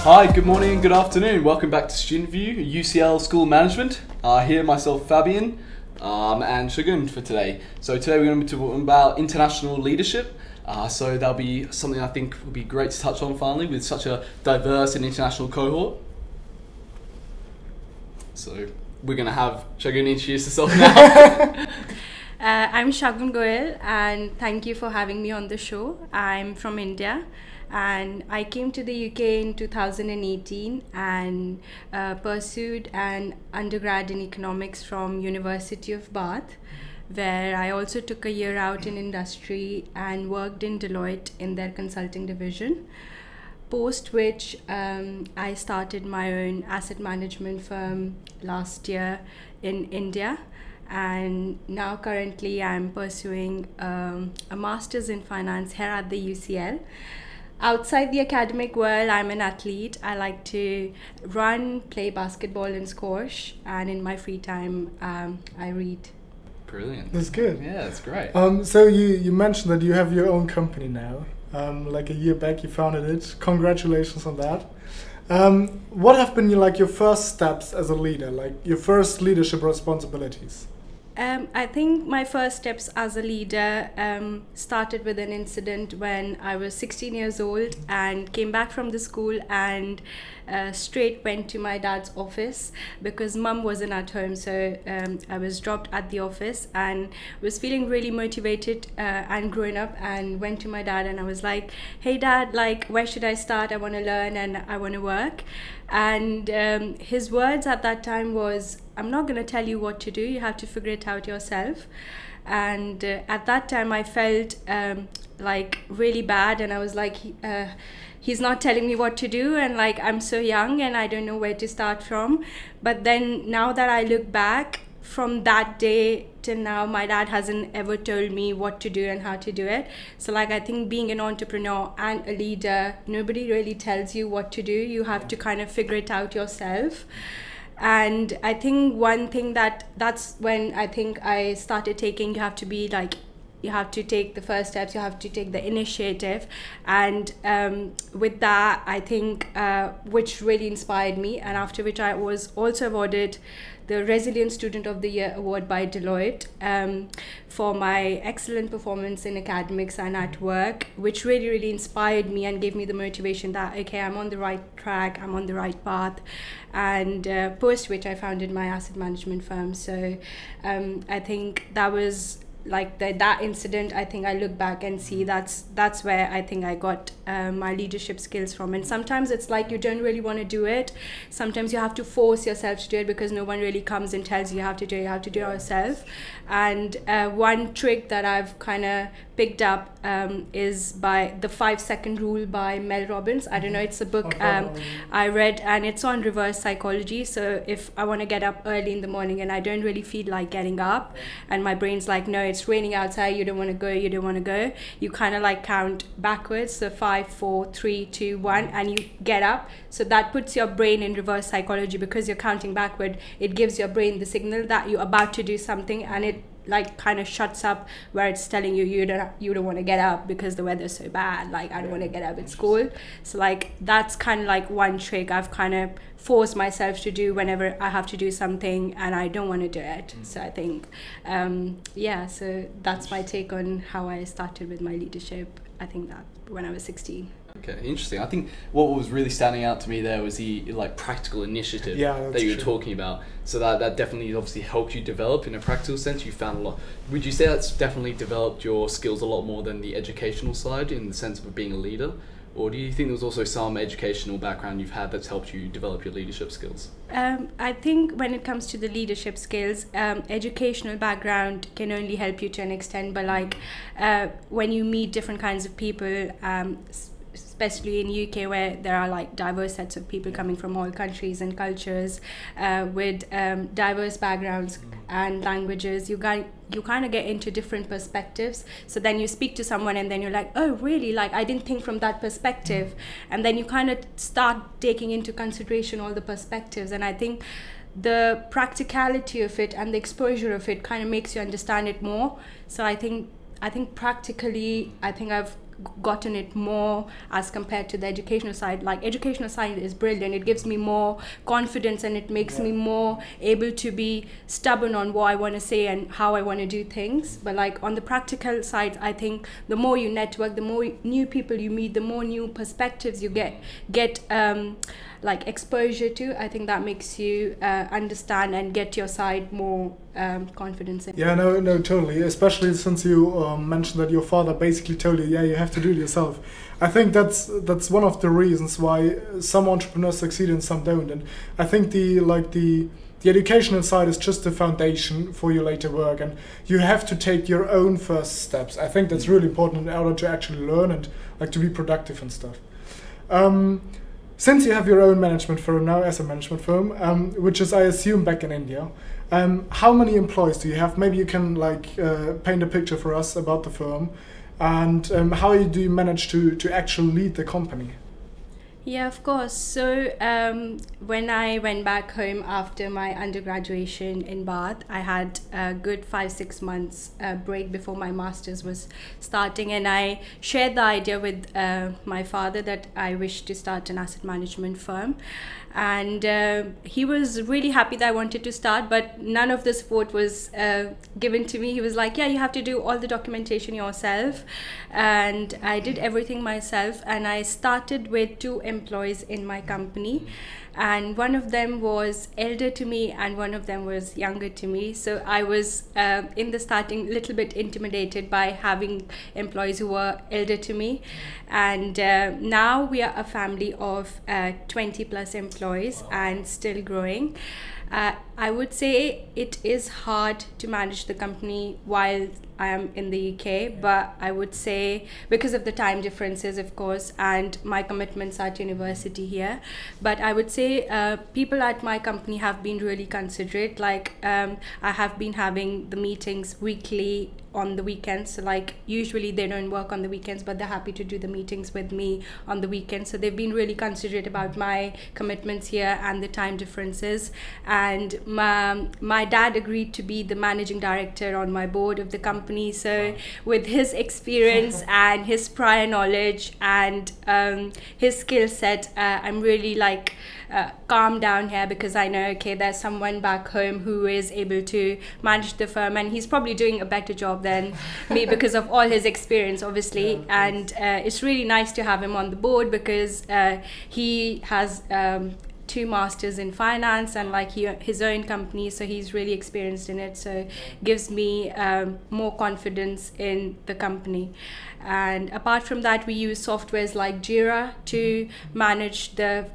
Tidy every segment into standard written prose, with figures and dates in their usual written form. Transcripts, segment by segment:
Hi, good morning, good afternoon. Welcome back to Student View, UCL School Management. Here, myself, Fabian, and Shagun for today. So today we're going to be talking about international leadership. So that'll be something I think will be great to touch on finally with such a diverse and international cohort. So we're going to have Shagun introduce herself now. I'm Shagun Goel, and thank you for having me on the show. I'm from India, and I came to the UK in 2018 and pursued an undergrad in economics from University of Bath, where I also took a year out in industry and worked in Deloitte in their consulting division. Post which I started my own asset management firm last year in India. And now currently I'm pursuing a master's in finance here at the UCL. Outside the academic world, I'm an athlete. I like to run, play basketball and squash, and in my free time I read. Brilliant. That's good. Yeah, that's great. So you mentioned that you have your own company now. Like a year back you founded it. Congratulations on that. What have been your first steps as a leader, like your first leadership responsibilities? I think my first steps as a leader started with an incident when I was 16 years old and came back from the school and straight went to my dad's office because mum wasn't at home. So I was dropped at the office and was feeling really motivated and growing up, and went to my dad and I was like, hey dad, like where should I start? I want to learn and I want to work. And his words at that time was, I'm not going to tell you what to do, you have to figure it out yourself. And at that time I felt like really bad, and I was like, he's not telling me what to do, and like I'm so young and I don't know where to start from. But then now that I look back, from that day till now, my dad hasn't ever told me what to do and how to do it. So like I think being an entrepreneur and a leader, nobody really tells you what to do. You have to kind of figure it out yourself. And I think one thing that's when I think I started taking, you have to take the first steps, you have to take the initiative. And with that, I think, which really inspired me, and after which I was also awarded the Resilient Student of the Year award by Deloitte for my excellent performance in academics and at work, which really, really inspired me and gave me the motivation that, okay, I'm on the right track, I'm on the right path. And post which I founded my asset management firm. So I think that was like that incident. I think I look back and see that's where I think I got my leadership skills from. And sometimes it's like you don't really want to do it. Sometimes you have to force yourself to do it because no one really comes and tells you you have to do it. You have to do it yourself. And one trick that I've kind of picked up is by the 5-second rule by Mel Robbins. I don't know, it's a book I read, and it's on reverse psychology. So if I want to get up early in the morning and I don't really feel like getting up, and my brain's like, no, it's raining outside, you don't want to go, you kind of like count backwards. So 5, 4, 3, 2, 1, and you get up. So that puts your brain in reverse psychology because you're counting backward. It gives your brain the signal that you're about to do something, and it like kind of shuts up where it's telling you you don't want to get up because the weather's so bad, like I don't want to get up, it's cold. So like that's kind of like one trick I've kind of forced myself to do whenever I have to do something and I don't want to do it. So I think so that's my take on how I started with my leadership. I think that when I was 16. Okay, interesting. I think what was really standing out to me there was the like practical initiative that you were talking about. So that definitely obviously helped you develop in a practical sense. You found a lot. Would you say that's definitely developed your skills a lot more than the educational side in the sense of being a leader? Or do you think there was also some educational background you've had that's helped you develop your leadership skills? I think when it comes to the leadership skills, educational background can only help you to an extent. But like when you meet different kinds of people, especially in UK where there are like diverse sets of people coming from all countries and cultures with diverse backgrounds and languages, you kind of get into different perspectives. So then you speak to someone and then you're like, oh really, like I didn't think from that perspective. And then you kind of start taking into consideration all the perspectives. And I think the practicality of it and the exposure of it kind of makes you understand it more. So I think practically, I think I've gotten it more as compared to the educational side. Like educational side is brilliant. It gives me more confidence and it makes me more able to be stubborn on what I want to say and how I want to do things. But like on the practical side, I think the more you network, the more new people you meet, the more new perspectives you get like exposure to. I think that makes you understand and get your side more confidence in. Yeah, no, totally. Especially since you mentioned that your father basically told you, yeah, you have to do it yourself. I think that's one of the reasons why some entrepreneurs succeed and some don't. And I think the educational side is just the foundation for your later work, and you have to take your own first steps. I think that's really important in order to actually learn and like to be productive and stuff. Since you have your own management firm now, as a management firm, which is, I assume, back in India, how many employees do you have? Maybe you can like paint a picture for us about the firm, and how do you manage to actually lead the company? Yeah, of course. So when I went back home after my undergraduation in Bath, I had a good 5-6 months break before my master's was starting, and I shared the idea with my father that I wished to start an asset management firm. And he was really happy that I wanted to start, but none of the support was given to me. He was like, yeah, you have to do all the documentation yourself. And I did everything myself, and I started with 2 employees in my company, and one of them was elder to me and one of them was younger to me. So I was in the starting a little bit intimidated by having employees who were elder to me, and now we are a family of 20 plus employees and still growing. I would say it is hard to manage the company while I am in the UK, but I would say because of the time differences, of course, and my commitments at university here. But I would say people at my company have been really considerate. Like I have been having the meetings weekly on the weekends. So like usually they don't work on the weekends, but they're happy to do the meetings with me on the weekends. So they've been really considerate about my commitments here and the time differences. And my dad agreed to be the managing director on my board of the company. So with his experience and his prior knowledge and his skill set, I'm really like calm down here, because I know, okay, there's someone back home who is able to manage the firm, and he's probably doing a better job than me because of all his experience, obviously. Yeah, and it's really nice to have him on the board, because he has 2 masters in finance and like his own company, so he's really experienced in it, so gives me more confidence in the company. And apart from that, we use softwares like Jira to manage the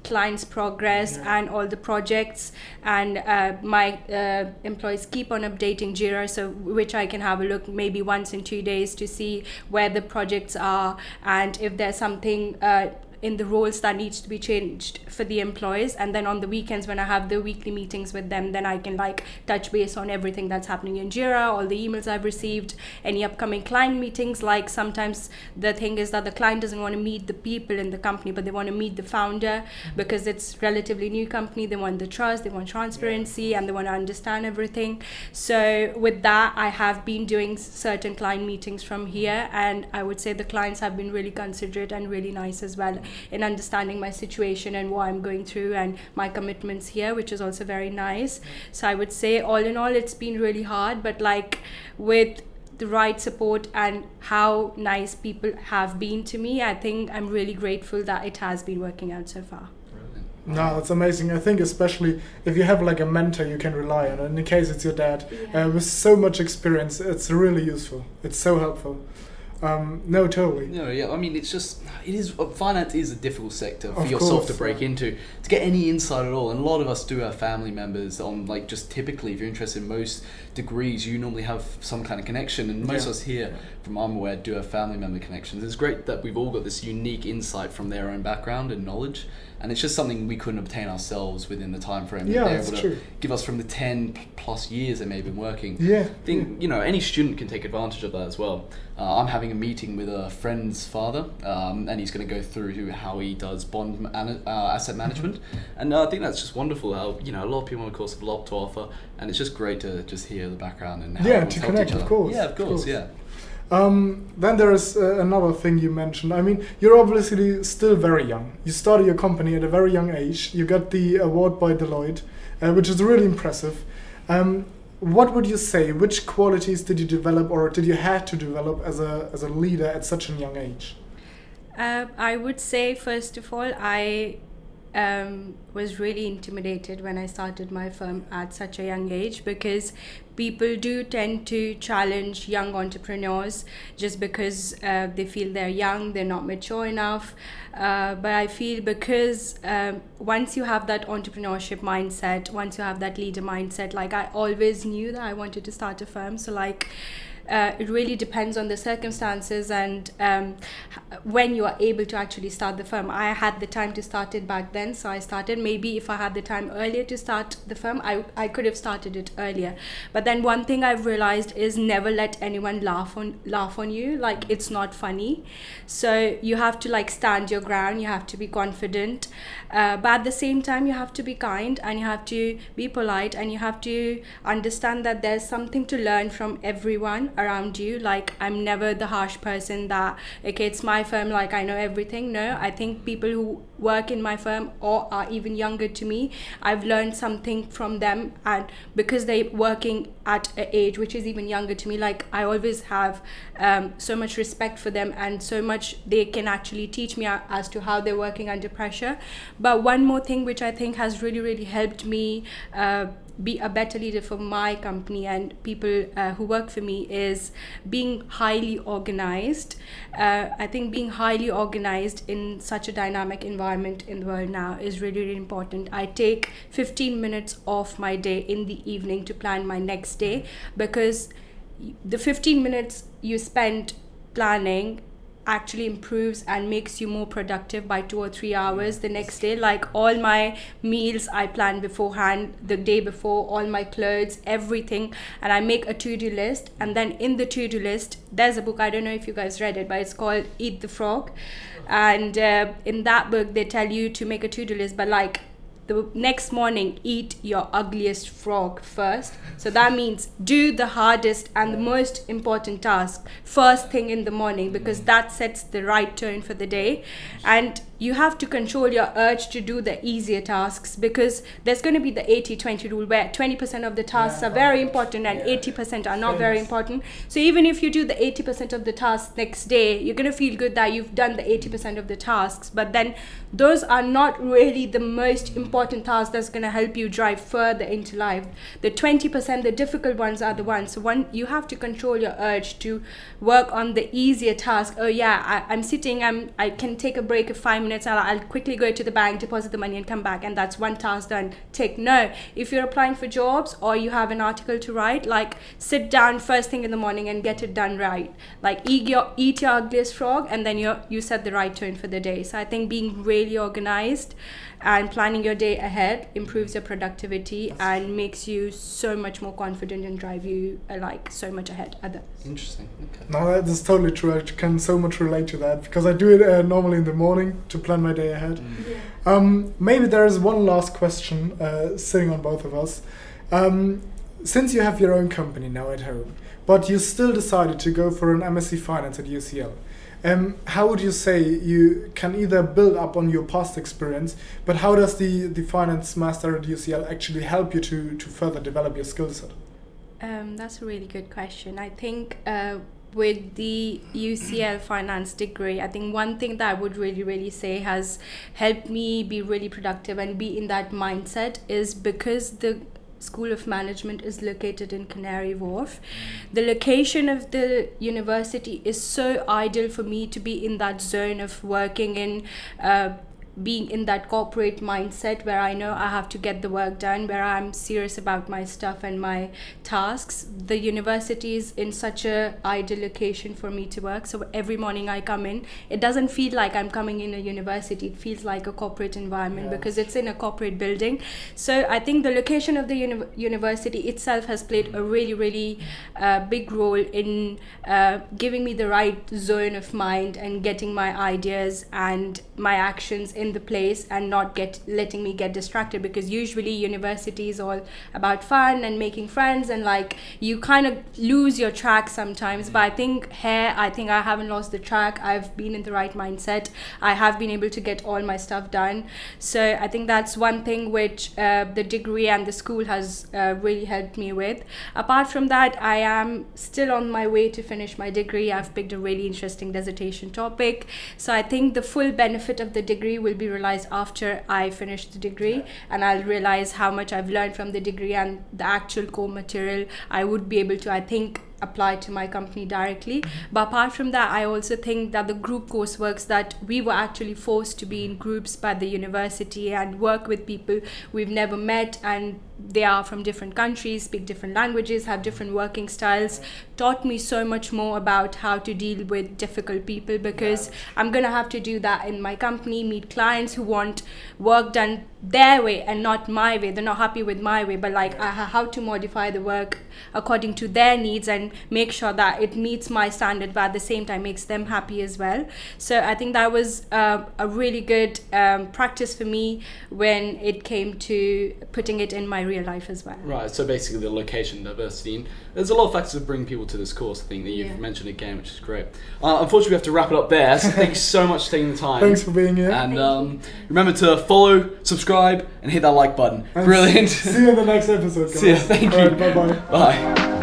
client's progress and all the projects, and my employees keep on updating Jira, so which I can have a look maybe once in 2 days to see where the projects are and if there's something in the roles that needs to be changed for the employees. And then on the weekends, when I have the weekly meetings with them, then I can like touch base on everything that's happening in Jira, all the emails I've received, any upcoming client meetings. Like sometimes the thing is that the client doesn't want to meet the people in the company, but they want to meet the founder, because it's relatively new company. They want the trust, they want transparency, and they want to understand everything. So with that, I have been doing certain client meetings from here, and I would say the clients have been really considerate and really nice as well in understanding my situation and what I'm going through and my commitments here, which is also very nice. So I would say all in all, it's been really hard, but like with the right support and how nice people have been to me, I think I'm really grateful that it has been working out so far. No, that's amazing. I think especially if you have like a mentor you can rely on, and in case it's your dad, with so much experience, it's really useful. It's so helpful. No, totally. No, yeah. I mean, finance is a difficult sector for yourself to break into, to get any insight at all. And a lot of us do have family members on, like, just typically, if you're interested in most degrees, you normally have some kind of connection. And most of us here, from I'm aware, do have family member connections. It's great that we've all got this unique insight from their own background and knowledge. And it's just something we couldn't obtain ourselves within the time frame. Yeah, they're that's able true. to give us from the 10 plus years they may have been working. Yeah. I think, you know, any student can take advantage of that as well. I'm having a meeting with a friend's father, and he's going to go through how he does bond asset management. And I think that's just wonderful how, you know, a lot of people, of course, have a lot to offer, and it's just great to just hear the background and how to connect, of course. Yeah, of course, yeah. Then there is another thing you mentioned. I mean, you're obviously still very young. You started your company at a very young age. You got the award by Deloitte, which is really impressive. What would you say? Which qualities did you develop, or did you have to develop as a leader at such a young age? I would say, first of all, I was really intimidated when I started my firm at such a young age, because people do tend to challenge young entrepreneurs just because they feel they're young, they're not mature enough. But I feel because once you have that entrepreneurship mindset, once you have that leader mindset, like I always knew that I wanted to start a firm. So like it really depends on the circumstances and when you are able to actually start the firm. I had the time to start it back then, so I started. Maybe if I had the time earlier to start the firm, I could have started it earlier. But then one thing I've realized is never let anyone laugh on you. Like, it's not funny. So you have to like stand your ground, you have to be confident, but at the same time you have to be kind and you have to be polite, and you have to understand that there's something to learn from everyone around you. Like, I'm never the harsh person that, okay, it's my firm, like I know everything. No, I think people who work in my firm or are even younger to me, I've learned something from them, and because they're working at an age which is even younger to me, like I always have so much respect for them, and so much they can actually teach me as to how they're working under pressure. But one more thing which I think has really helped me be a better leader for my company and people who work for me is being highly organized. I think being highly organized in such a dynamic environment in the world now is really important. I take 15 minutes off my day in the evening to plan my next day, because the 15 minutes you spend planning actually improves and makes you more productive by 2 or 3 hours the next day. Like, all my meals I plan beforehand, the day before, all my clothes, everything, and I make a to-do list. And then in the to-do list, there's a book, I don't know if you guys read it, but it's called Eat the Frog. And in that book they tell you to make a to-do list, but like the next morning, eat your ugliest frog first. So that means do the hardest and the most important task first thing in the morning, because that sets the right tone for the day. And you have to control your urge to do the easier tasks, because there's going to be the 80-20 rule, where 20% of the tasks are very important and 80% are not very important. So even if you do the 80% of the tasks next day, you're going to feel good that you've done the 80% of the tasks, but then those are not really the most important tasks that's going to help you drive further into life. The 20%, the difficult ones, are the ones. So you have to control your urge to work on the easier task. Oh yeah, I'm sitting, I can take a break of 5 minutes, I'll quickly go to the bank, deposit the money and come back, and that's one task done. Tick. No, if you're applying for jobs or you have an article to write, like sit down first thing in the morning and get it done right. Like eat your ugliest frog, and then you set the right tone for the day. So I think being really organized and planning your day ahead improves your productivity and makes you so much more confident and drive you like so much ahead. Interesting. Okay. No, that is totally true. I can so much relate to that, because I do it normally in the morning to plan my day ahead. Maybe there is one last question sitting on both of us. Since you have your own company now at home, but you still decided to go for an MSc Finance at UCL, how would you say you can either build up on your past experience, but how does the finance master at UCL actually help you to further develop your skill set? That's a really good question. I think with the UCL finance degree, I think one thing that I would really say has helped me be really productive and be in that mindset is because the School of Management is located in Canary Wharf. The location of the university is so ideal for me to be in that zone of working in being in that corporate mindset where I know I have to get the work done, where I'm serious about my stuff and my tasks. The university is in such a ideal location for me to work. So every morning I come in, it doesn't feel like I'm coming in a university. It feels like a corporate environment because it's in a corporate building. So I think the location of the university itself has played a really big role in giving me the right zone of mind and getting my ideas and my actions in the place and not letting me get distracted, because usually university is all about fun and making friends, and like you kind of lose your track sometimes. But I think I haven't lost the track. I've been in the right mindset. I have been able to get all my stuff done. So I think that's one thing which the degree and the school has really helped me with. Apart from that, I am still on my way to finish my degree. I've picked a really interesting dissertation topic. So I think the full benefit of the degree will be realized after I finish the degree, and I'll realize how much I've learned from the degree, and the actual core material I would be able to, I think, apply to my company directly. But apart from that, I also think that the group courseworks that we were actually forced to be in groups by the university and work with people we've never met, and they are from different countries, speak different languages, have different working styles, taught me so much more about how to deal with difficult people, because I'm gonna have to do that in my company, meet clients who want work done their way and not my way. They're not happy with my way, but like how to modify the work according to their needs and make sure that it meets my standard, but at the same time makes them happy as well. So I think that was a really good practice for me when it came to putting it in my real life as well. Right, so basically the location, diversity, and there's a lot of factors that bring people to this course, I think, that you've mentioned again, which is great. Unfortunately, we have to wrap it up there, so thank you so much for taking the time. Thanks for being here. And remember to follow, subscribe, and hit that like button. And Brilliant. See you in the next episode, guys. See you, thank you. All right, bye-bye. Bye.